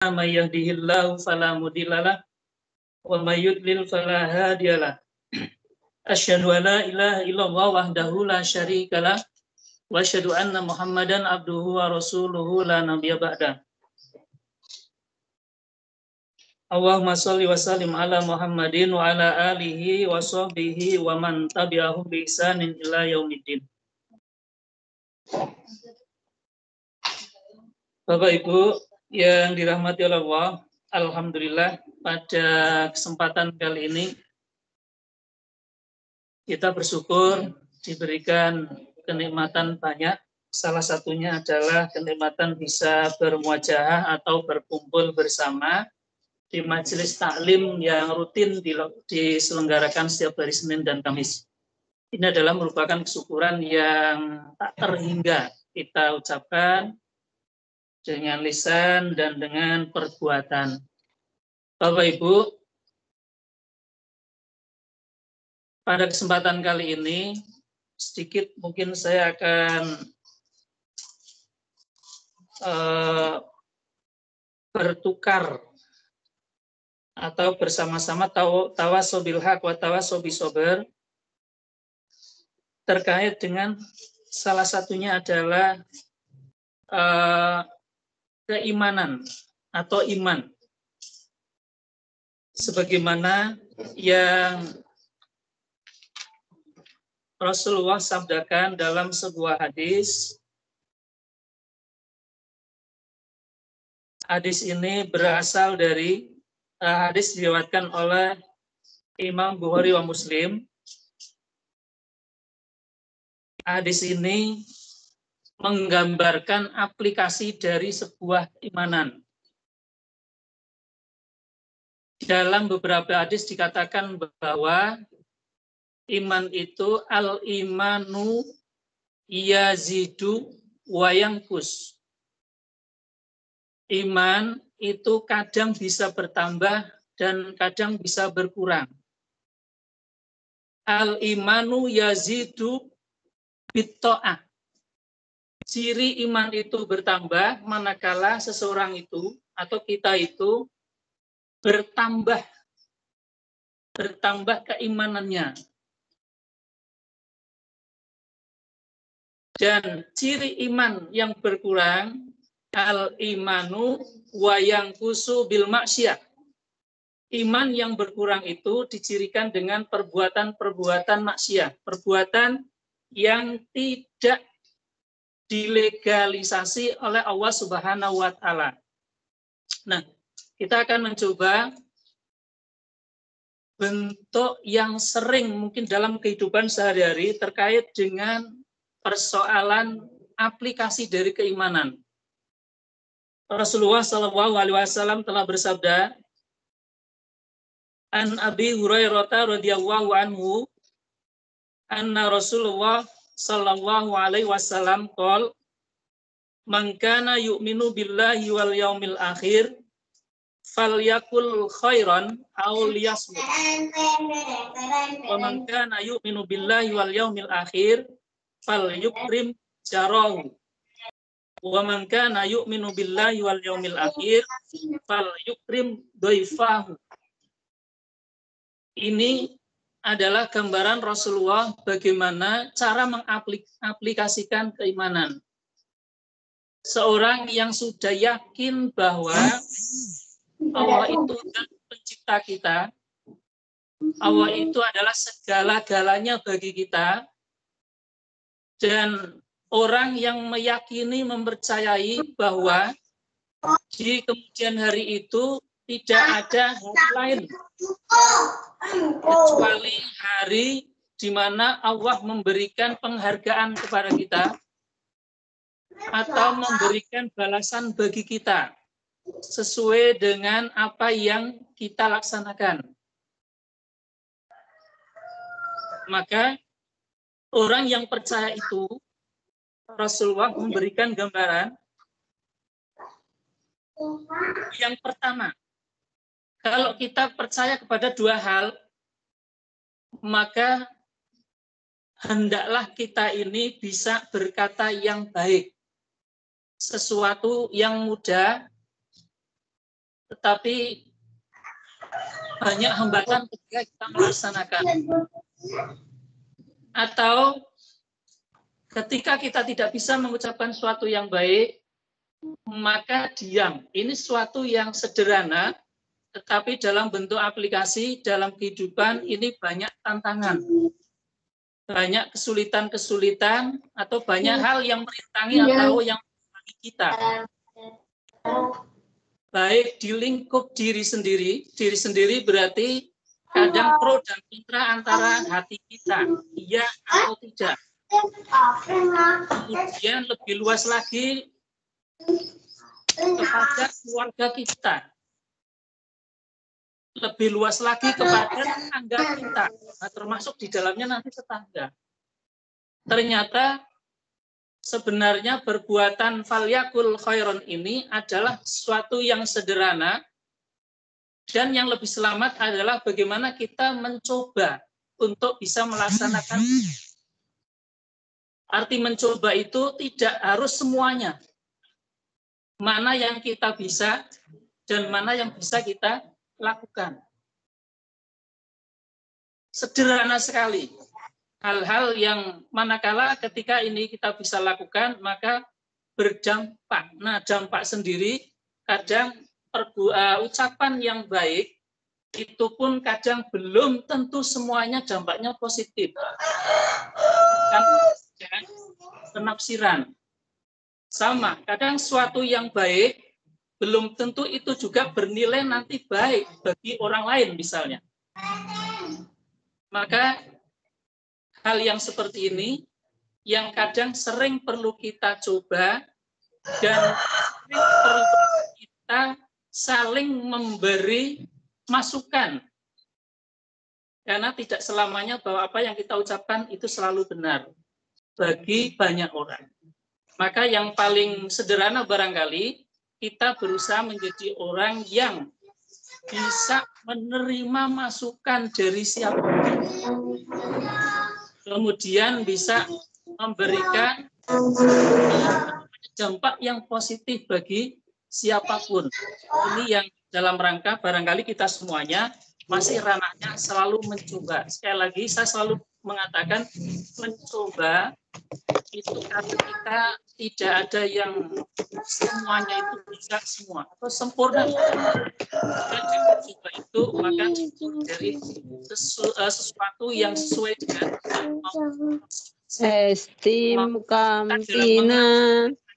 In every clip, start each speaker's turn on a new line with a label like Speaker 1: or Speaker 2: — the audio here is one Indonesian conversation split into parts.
Speaker 1: may yahdihillahu fala mudhillalah wa may yudlil fala hadiyalah. Asyhadu an la ilaha illallah wahdahu la syarikalah wa asyhadu anna Muhammadan abduhu wa rasuluhu la nabiyya ba'da. Allahumma sholli wa sallim ala Muhammadin wa ala alihi wa sahbihi wa man tabi'ahum bi ihsanin ila yaumiddin. Bapak Ibu yang dirahmati oleh Allah, alhamdulillah pada kesempatan kali ini kita bersyukur diberikan kenikmatan banyak. Salah satunya adalah kenikmatan bisa bermuajahah atau berkumpul bersama di majelis taklim yang rutin diselenggarakan setiap hari Senin dan Kamis. Ini adalah merupakan kesyukuran yang tak terhingga kita ucapkan dengan lisan dan dengan perbuatan. Bapak Ibu, pada kesempatan kali ini sedikit mungkin saya akan bertukar atau bersama-sama tawasobil haq wa tawasobi sober terkait dengan salah satunya adalah keimanan atau iman. Sebagaimana yang Rasulullah sabdakan dalam sebuah hadis. Hadis ini berasal dari hadis diriwayatkan oleh Imam Bukhari wa Muslim. Hadis ini menggambarkan aplikasi dari sebuah keimanan. Dalam beberapa hadis dikatakan bahwa iman itu al-imanu yazidu wa yanqus. Iman itu kadang bisa bertambah dan kadang bisa berkurang. Al-imanu yazidu bitta'ah. Ciri iman itu bertambah manakala seseorang itu atau kita itu bertambah keimanannya. Dan ciri iman yang berkurang al-imanu wa yanqusu bil maksiyah. Iman yang berkurang itu dicirikan dengan perbuatan-perbuatan maksiat, perbuatan yang tidak dilegalisasi oleh Allah Subhanahu wa taala. Nah, kita akan mencoba bentuk yang sering mungkin dalam kehidupan sehari-hari terkait dengan persoalan aplikasi dari keimanan. Rasulullah SAW telah bersabda, An Abi Hurairah radhiyallahu anhu, anna Rasulullah sallallahu alaihi wasallam qol, man kana yu'minu billahi wal yaumil akhir falyakul khairan aw liyasmut. Wa man kana yu'minu billahi wal yaumil akhir falyukrim jarahu. Wa man kana yu'minu billahi wal yaumil akhir falyukrim dhaifahu. Ini adalah gambaran Rasulullah bagaimana cara mengaplikasikan keimanan. Seorang yang sudah yakin bahwa Allah itu pencipta kita, Allah itu adalah segala-galanya bagi kita, dan orang yang meyakini, mempercayai bahwa di kemudian hari itu tidak ada hari lain kecuali hari di mana Allah memberikan penghargaan kepada kita atau memberikan balasan bagi kita sesuai dengan apa yang kita laksanakan. Maka orang yang percaya itu, Rasulullah memberikan gambaran yang pertama, kalau kita percaya kepada dua hal, maka hendaklah kita ini bisa berkata yang baik. Sesuatu yang mudah tetapi banyak hambatan ketika kita melaksanakan. Atau ketika kita tidak bisa mengucapkan sesuatu yang baik, maka diam. Ini sesuatu yang sederhana, tetapi dalam bentuk aplikasi, dalam kehidupan ini banyak tantangan. Banyak kesulitan-kesulitan, atau banyak hal yang merintangi atau yang merintangi kita. Baik di lingkup diri sendiri berarti kadang pro dan kontra antara hati kita, iya atau tidak. Kemudian lebih luas lagi kepada keluarga kita, lebih luas lagi kepada tetangga kita, nah, termasuk di dalamnya nanti tetangga. Ternyata sebenarnya perbuatan falyakul khairon ini adalah sesuatu yang sederhana, dan yang lebih selamat adalah bagaimana kita mencoba untuk bisa melaksanakan. Arti mencoba itu tidak harus semuanya. Mana yang kita bisa dan mana yang bisa kita lakukan. Sederhana sekali. Hal-hal yang manakala ketika ini kita bisa lakukan, maka berdampak. Nah, dampak sendiri kadang ucapan yang baik itu pun kadang belum tentu semuanya dampaknya positif. Kan penafsiran. Sama, kadang sesuatu yang baik belum tentu itu juga bernilai nanti baik bagi orang lain misalnya. Maka hal yang seperti ini yang kadang sering perlu kita coba dan sering perlu kita saling memberi masukan. Karena tidak selamanya bahwa apa yang kita ucapkan itu selalu benar bagi banyak orang. Maka yang paling sederhana barangkali kita berusaha menjadi orang yang bisa menerima masukan dari siapapun. Kemudian bisa memberikan dampak yang positif bagi siapapun. Ini yang dalam rangka barangkali kita semuanya masih ranahnya selalu mencoba. Sekali lagi saya selalu mengatakan mencoba itu karena kita tidak ada yang semuanya itu bisa semua atau sempurna. Jadi mencoba itu maka dari sesuatu yang sesuai dengan
Speaker 2: Estim kampina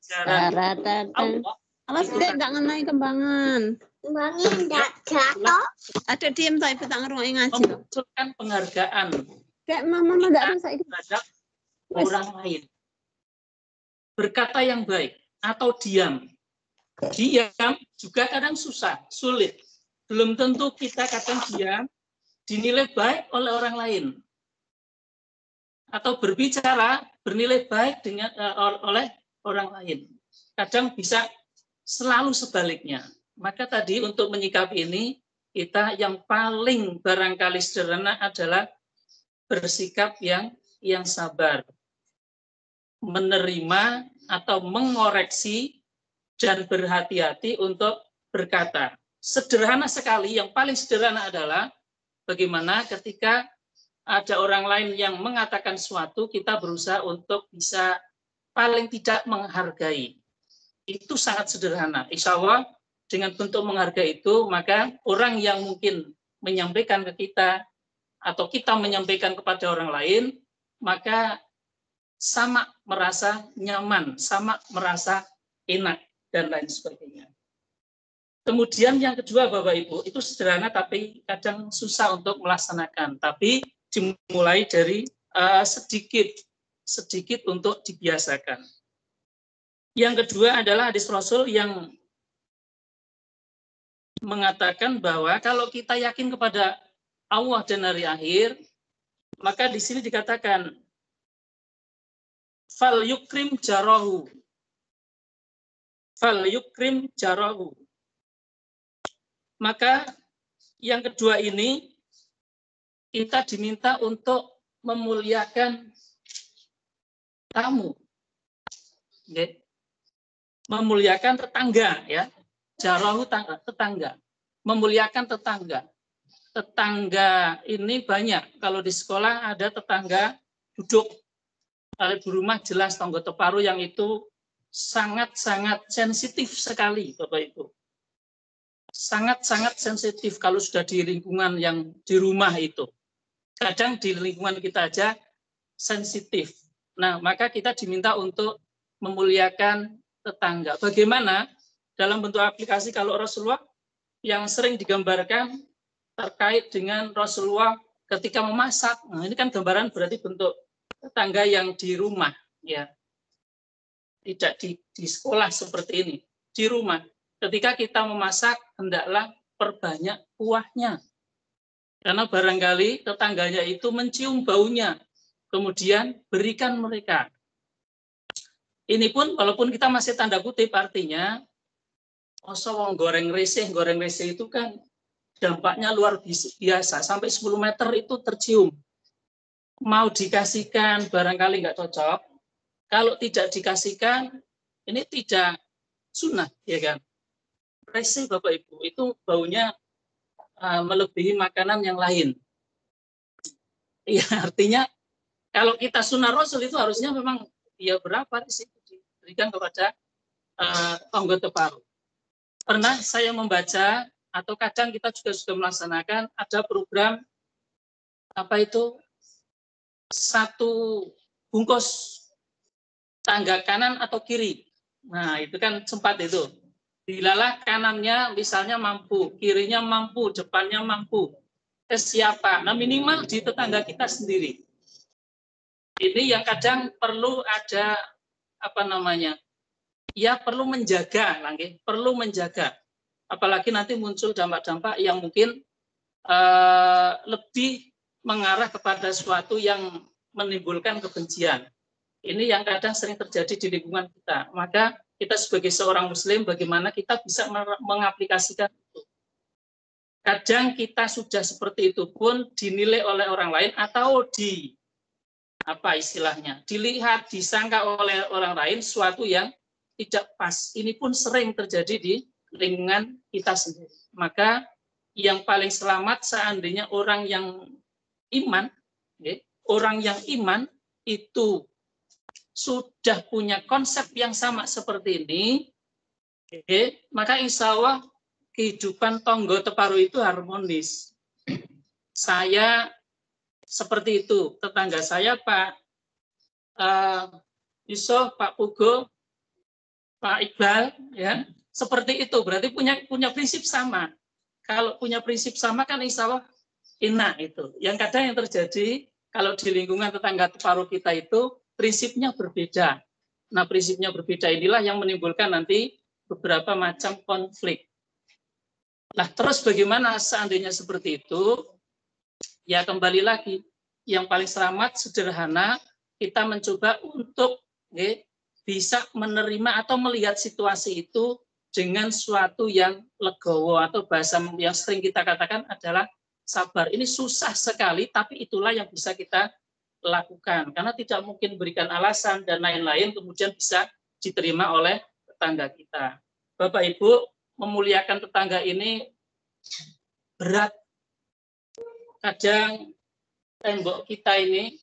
Speaker 2: Saratatan. Awas dek, tak ngenai kembangan.
Speaker 3: Kembangin enggak jatuh.
Speaker 2: Ada diem tak ibu tak ngerungoknya ngaji.
Speaker 1: memunculkan penghargaan
Speaker 2: Kayak mama enggak rusak itu.
Speaker 1: terhadap orang lain. Berkata yang baik atau diam. Diam juga kadang susah, sulit. Belum tentu kita kadang diam dinilai baik oleh orang lain. Atau berbicara bernilai baik dengan oleh orang lain. Kadang bisa selalu sebaliknya. Maka tadi untuk menyikapi ini, kita yang paling barangkali sederhana adalah bersikap yang sabar. Menerima atau mengoreksi dan berhati-hati untuk berkata. Sederhana sekali, yang paling sederhana adalah bagaimana ketika ada orang lain yang mengatakan sesuatu, kita berusaha untuk bisa paling tidak menghargai. Itu sangat sederhana. Insya Allah dengan bentuk menghargai itu, maka orang yang mungkin menyampaikan ke kita, atau kita menyampaikan kepada orang lain, maka sama merasa nyaman, sama merasa enak, dan lain sebagainya. Kemudian yang kedua Bapak Ibu, itu sederhana tapi kadang susah untuk melaksanakan. Tapi dimulai dari sedikit untuk dibiasakan. Yang kedua adalah hadis Rasul yang mengatakan bahwa kalau kita yakin kepada Allah dan hari akhir, maka di sini dikatakan fal yukrim jarahu. Fal yukrim jarahu. Maka yang kedua ini kita diminta untuk memuliakan tamu. Okay. Memuliakan tetangga, ya. Jarahu tetangga. memuliakan tetangga. Tetangga ini banyak. Kalau di sekolah ada tetangga duduk. Kalau di rumah jelas tangga teparu yang itu sangat-sangat sensitif sekali, Bapak Ibu. Sangat-sangat sensitif kalau sudah di lingkungan yang di rumah itu. Kadang di lingkungan kita aja sensitif. Nah, maka kita diminta untuk memuliakan tetangga. Bagaimana dalam bentuk aplikasi kalau Rasulullah yang sering digambarkan terkait dengan Rasulullah ketika memasak. Nah, ini kan gambaran berarti bentuk tetangga yang di rumah, ya. Tidak di sekolah seperti ini, di rumah. Ketika kita memasak, hendaklah perbanyak kuahnya. Karena barangkali tetangganya itu mencium baunya, kemudian berikan mereka. Ini pun walaupun kita masih tanda kutip, artinya goreng reseh itu kan dampaknya luar biasa, sampai 10 meter itu tercium. Mau dikasihkan barangkali nggak cocok, kalau tidak dikasihkan ini tidak sunnah, ya kan? Reseh Bapak Ibu, itu baunya melebihi makanan yang lain. Ya, artinya kalau kita sunnah Rasul itu harusnya memang ya berapa sih diberikan kepada tangga teparu. Pernah saya membaca atau kadang kita juga sudah melaksanakan ada program apa itu 1 bungkus tangga kanan atau kiri. Nah, itu kan sempat itu. Dilalah kanannya misalnya mampu, kirinya mampu, depannya mampu. Siapa? Nah, minimal di tetangga kita sendiri. Ini yang kadang perlu ada apa namanya? Ya perlu menjaga, perlu menjaga. Apalagi nanti muncul dampak-dampak yang mungkin lebih mengarah kepada sesuatu yang menimbulkan kebencian. Ini yang kadang sering terjadi di lingkungan kita. Maka kita sebagai seorang Muslim, bagaimana kita bisa mengaplikasikan itu. Kadang kita sudah seperti itu pun dinilai oleh orang lain atau dilihat, disangka oleh orang lain sesuatu yang tidak pas. Ini pun sering terjadi di lingkungan kita sendiri. Maka yang paling selamat seandainya orang yang iman, itu sudah punya konsep yang sama seperti ini, maka insya Allah kehidupan tangga teparu itu harmonis. Saya seperti itu, tetangga saya Pak Yusuf, Pak Pugo, Pak Iqbal, ya seperti itu. Berarti punya prinsip sama. Kalau punya prinsip sama kan insya Allah enak itu. Yang kadang yang terjadi kalau di lingkungan tetangga teparu kita itu prinsipnya berbeda. Nah, prinsipnya berbeda inilah yang menimbulkan nanti beberapa macam konflik. Nah, terus bagaimana seandainya seperti itu? Ya kembali lagi, yang paling selamat sederhana kita mencoba untuk bisa menerima atau melihat situasi itu dengan suatu yang legowo atau bahasa yang sering kita katakan adalah sabar. Ini susah sekali, tapi itulah yang bisa kita lakukan. Karena tidak mungkin berikan alasan dan lain-lain kemudian bisa diterima oleh tetangga kita. Bapak Ibu, memuliakan tetangga ini berat. Kadang tembok kita ini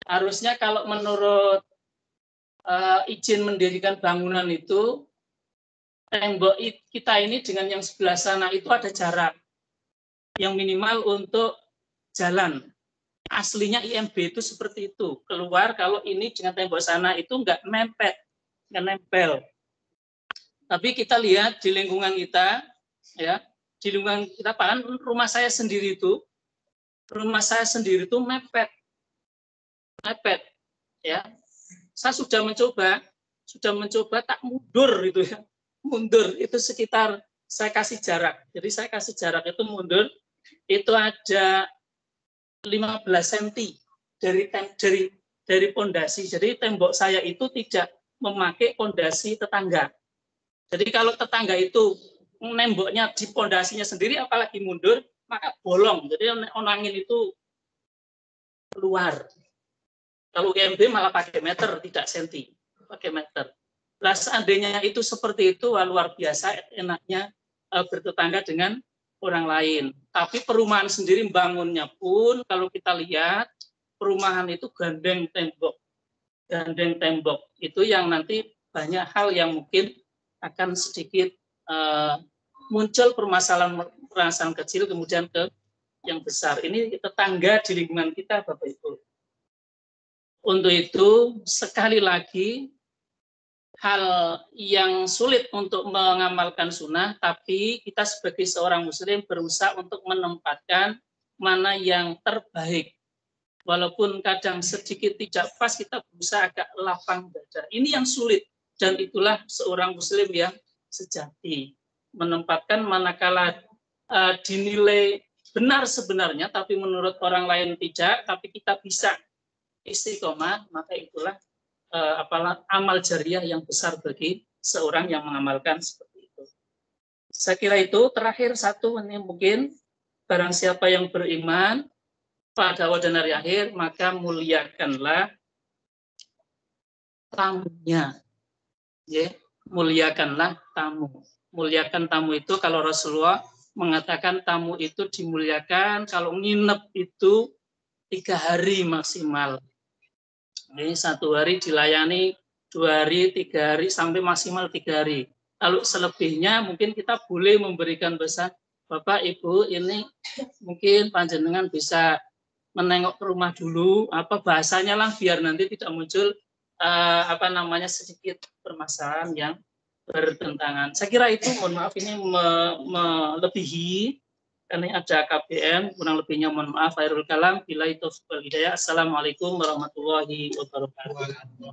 Speaker 1: harusnya kalau menurut izin mendirikan bangunan itu, tembok kita ini dengan yang sebelah sana itu ada jarak yang minimal untuk jalan. Aslinya IMB itu seperti itu. Keluar kalau ini dengan tembok sana itu nggak nempel. Tapi kita lihat di lingkungan kita, ya, di lingkungan kita, bahkan rumah saya sendiri itu mepet, ya. Saya sudah mencoba tak mundur itu ya, mundur itu sekitar saya kasih jarak. Jadi saya kasih jarak itu mundur itu ada 15 cm dari pondasi. Jadi tembok saya itu tidak memakai pondasi tetangga. Jadi kalau tetangga itu nemboknya di pondasinya sendiri, apalagi mundur, maka bolong. Jadi angin itu keluar. Kalau IMB malah pakai meter, tidak senti, pakai meter. Nah, seandainya itu seperti itu, luar biasa enaknya bertetangga dengan orang lain. Tapi perumahan sendiri bangunnya pun kalau kita lihat perumahan itu gandeng tembok. Gandeng tembok itu yang nanti banyak hal yang mungkin akan sedikit muncul permasalahan kecil kemudian ke yang besar. Ini tetangga di lingkungan kita, Bapak Ibu. Untuk itu sekali lagi hal yang sulit untuk mengamalkan sunnah, tapi kita sebagai seorang muslim berusaha untuk menempatkan mana yang terbaik. Walaupun kadang sedikit tidak pas, kita berusaha agak lapang dada. Ini yang sulit, dan itulah seorang muslim yang sejati. Menempatkan manakala dinilai benar sebenarnya, tapi menurut orang lain tidak, tapi kita bisa istiqomah, maka itulah amal jariah yang besar bagi seorang yang mengamalkan seperti itu. Saya kira itu terakhir satu, ini mungkin barang siapa yang beriman pada awal dan hari akhir, maka muliakanlah tamunya. Ya, muliakanlah tamu. Muliakan tamu itu kalau Rasulullah mengatakan tamu itu dimuliakan kalau nginep itu 3 hari maksimal. Ini 1 hari dilayani, 2 hari, 3 hari, sampai maksimal 3 hari. Kalau selebihnya mungkin kita boleh memberikan pesan, Bapak Ibu ini mungkin panjenengan bisa menengok ke rumah dulu, apa bahasanya lah, biar nanti tidak muncul sedikit permasalahan yang bertentangan. Saya kira itu, mohon maaf ini melebihi karena ada KPM, kurang lebihnya mohon maaf. Khairul kalam, billahi taufiq wal hidayah. Assalamualaikum warahmatullahi wabarakatuh.